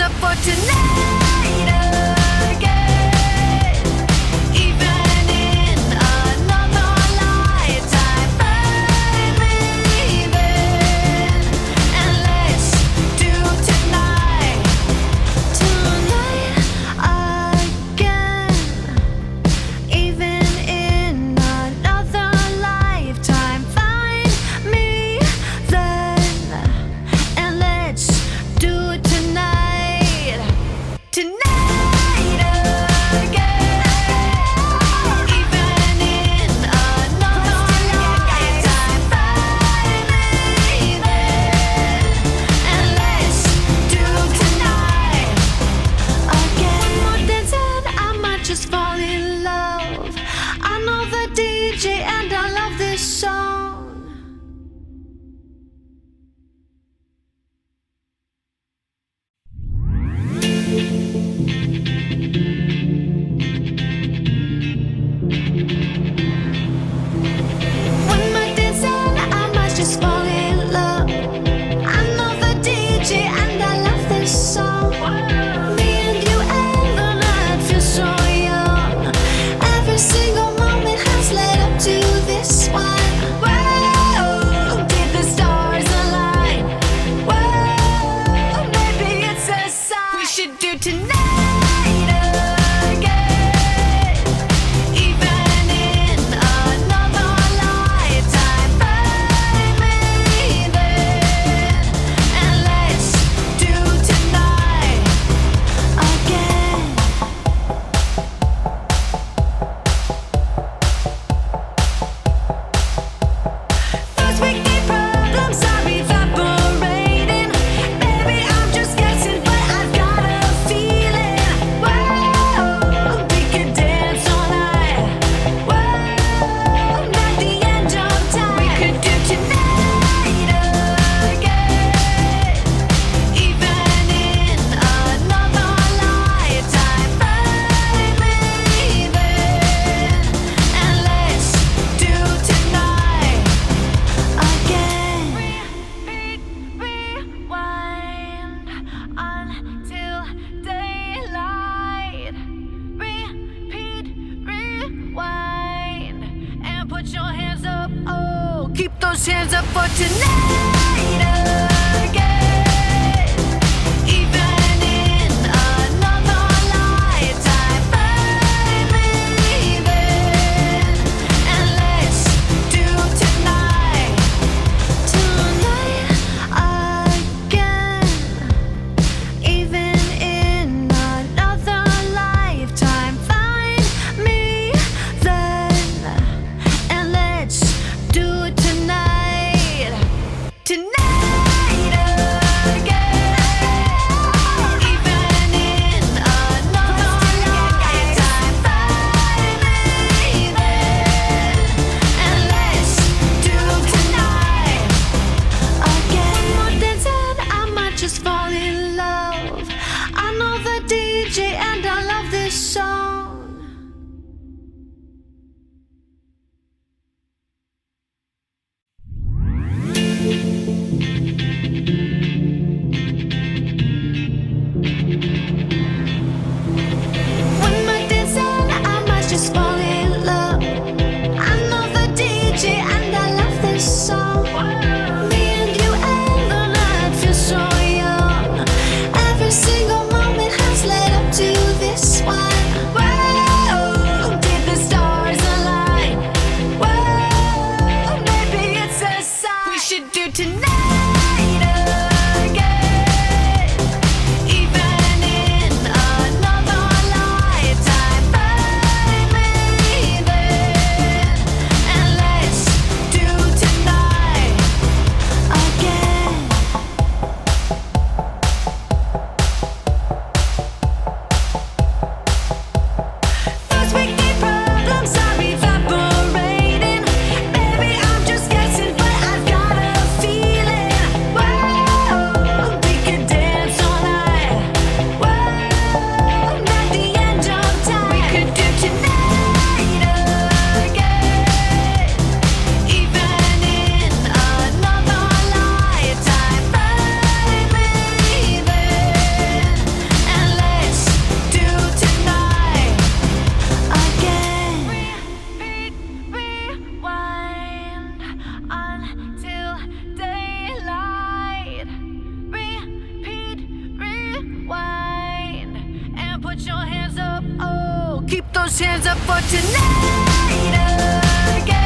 up for tonight again. Even in another lifetime, find me then, and let's do tonight again. Even in another lifetime, find me then, and let's do it tonight again. Even in another lifetime, find me then, and let's do tonight again. One more dance and I might just fall in love. I know the DJ and I love this song. One more dance and I might just fall in love. I know the DJ and I love this song. Me and you and the night feel so young. Every single moment has led up to this one. Whoa, did the stars align? Whoa, maybe it's a sign. We should do tonight again. Even in another lifetime, find me then, and let's do tonight again. First weekday problems are evaporating. Baby, I'm just guessing, but I've got a feeling. Whoa, we could dance all night. Whoa, not the end of time. We could do tonight again. Even in another lifetime, find me then, and let's do tonight again. Repeat, rewind until daylight. Repeat, rewind, and put your hands up. Oh, keep those hands up for tonight again. Even in another lifetime, find me then, and let's do tonight again. Even in another lifetime, find me then, and let's do it tonight. put your hands up, oh, keep those hands up for tonight again.